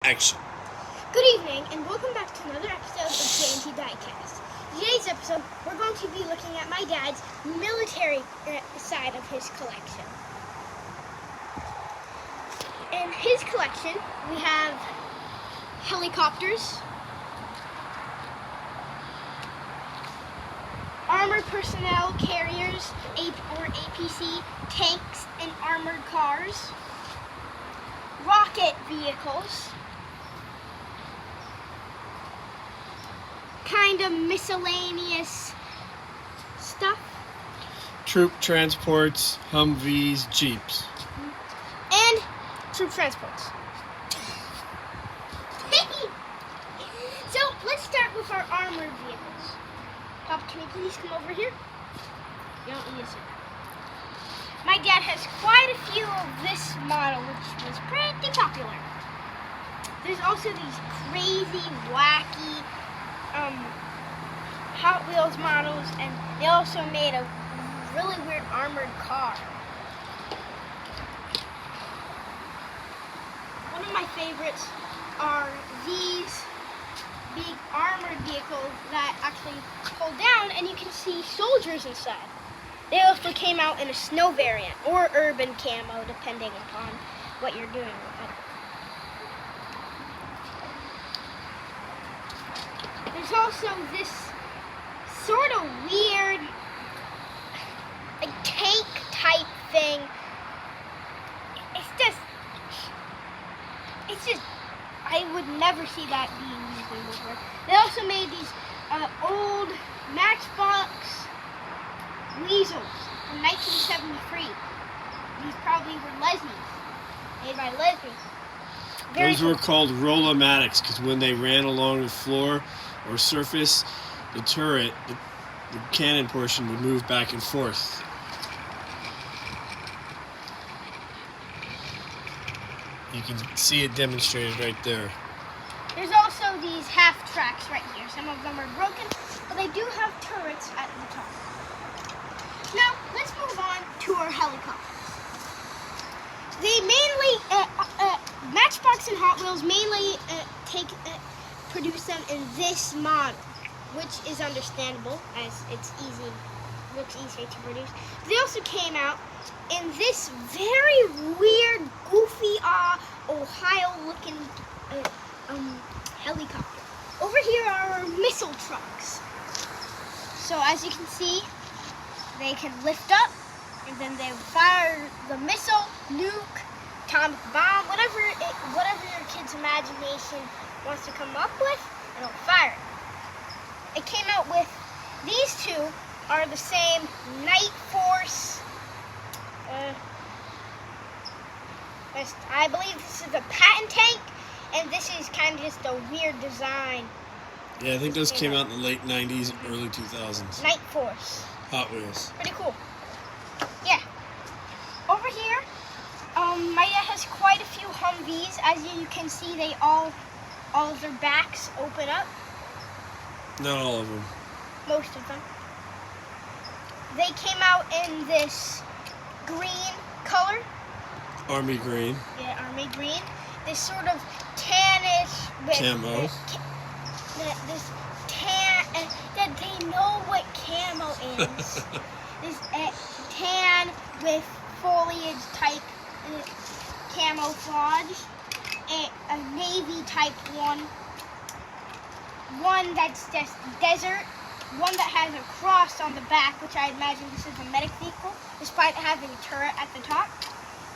Action. Good evening, and welcome back to another episode of J&T Diecast. Today's episode, we're going to be looking at my dad's military side of his collection. In his collection, we have helicopters, armored personnel carriers, or APC, tanks and armored cars, rocket vehicles, kind of miscellaneous stuff, Troop transports, Humvees, Jeeps. and troop transports. So let's start with our armored vehicles. Papa, can you please come over here? You don't need to sit. My dad has quite a few of this model, which was pretty popular. There's also these crazy, wacky Hot Wheels models, and they also made a really weird armored car. One of my favorites are these big armored vehicles that actually pull down, and you can see soldiers inside. They also came out in a snow variant or urban camo, depending upon what you're doing with it. There's also this sort of weird tank type thing. It's just, I would never see that being used before. They also made these old Matchbox weasels from 1973. These probably were lesbians, made by lesbians. Those were called roll-o-matics because when they ran along the floor or surface, the turret, the cannon portion would move back and forth. You can see it demonstrated right there. There's also these half tracks right here. Some of them are broken, but they do have turrets at the top. Now, let's move on to our helicopters. They mainly, Matchbox and Hot Wheels mainly produce them in this model, which is understandable as looks easy to produce. They also came out in this very weird, goofy, Ohio-looking helicopter. Over here are our missile trucks. So as you can see, they can lift up, and then they fire the missile, nuke, atomic bomb, whatever your kid's imagination wants to come up with, and it'll fire it. It came out with, these two are the same Night Force. I believe this is a patent tank, and this is kind of just a weird design. Yeah, I think those came out in the late 90s, early 2000s. Night Force. Hot Wheels. Pretty cool. Yeah. Over here, my dad has quite a few Humvees. As you can see, they all of their backs open up. Not all of them. Most of them. They came out in this green color. Army green. Yeah, army green. This sort of tannish with Camo. This tan, that they know what camo is. This tan with foliage type camouflage. A navy type one. One that's just desert. One that has a cross on the back, which I imagine this is a medic vehicle, despite having a turret at the top.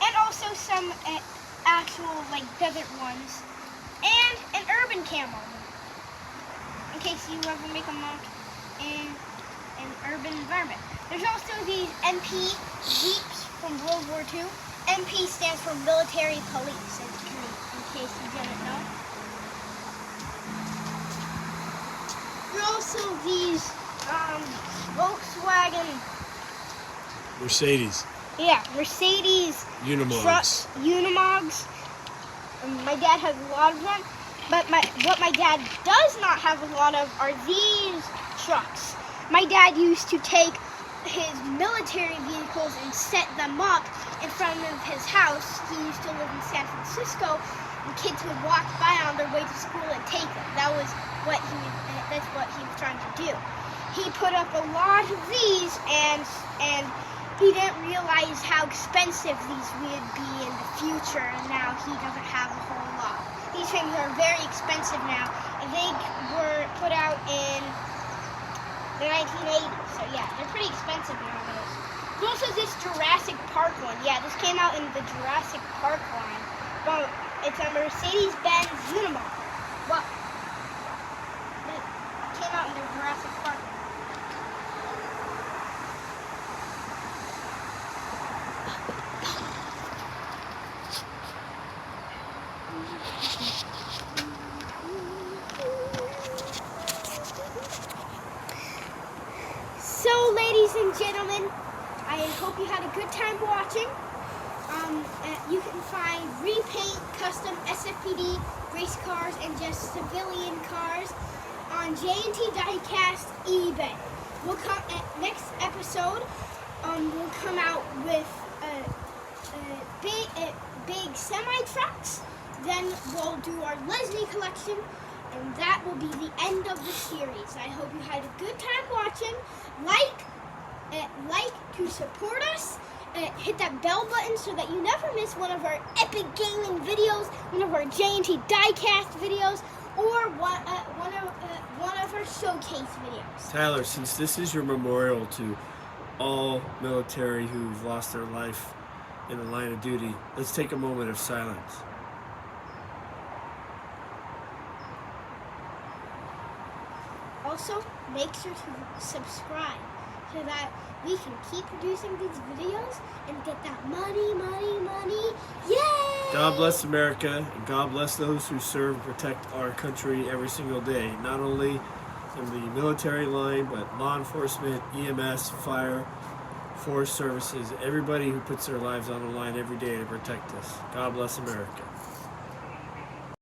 And also some actual desert ones. And an urban camo, in case you ever make a mock in an urban environment. There's also these MP Jeeps from World War II. MP stands for Military Police, in case you didn't know. There are also these Volkswagen, Mercedes. Yeah, Mercedes Unimogs. Unimogs. My dad has a lot of them, but what my dad does not have a lot of are these trucks. My dad used to take his military vehicles and set them up in front of his house. He used to live in San Francisco, and kids would walk by on their way to school and take them. That's what he was trying to do. He put up a lot of these, and he didn't realize how expensive these would be in the future, and now he doesn't have a whole lot. These things are very expensive now, and they were put out in the 1980s, so yeah, they're pretty expensive nowadays. There's also this Jurassic Park one. Yeah, this came out in the Jurassic Park line, but it's a Mercedes-Benz Unimog. Well, it came out in the Jurassic Park line. So, ladies and gentlemen, I hope you had a good time watching. You can find repaint, custom SFPD race cars and just civilian cars on J&T Diecast eBay. We'll come next episode. We'll come out with big semi trucks. Then we'll do our Leslie collection. And that will be the end of the series. I hope you had a good time watching. Like to support us. Hit that bell button so that you never miss one of our epic gaming videos, one of our J&T Diecast videos, or one of our showcase videos. Tyler, since this is your memorial to all military who've lost their life in the line of duty, let's take a moment of silence. Also, make sure to subscribe so that we can keep producing these videos and get that money. Yay! God bless America, and God bless those who serve and protect our country every single day, not only in the military line, but law enforcement, EMS, fire, forest services, everybody who puts their lives on the line every day to protect us. God bless America.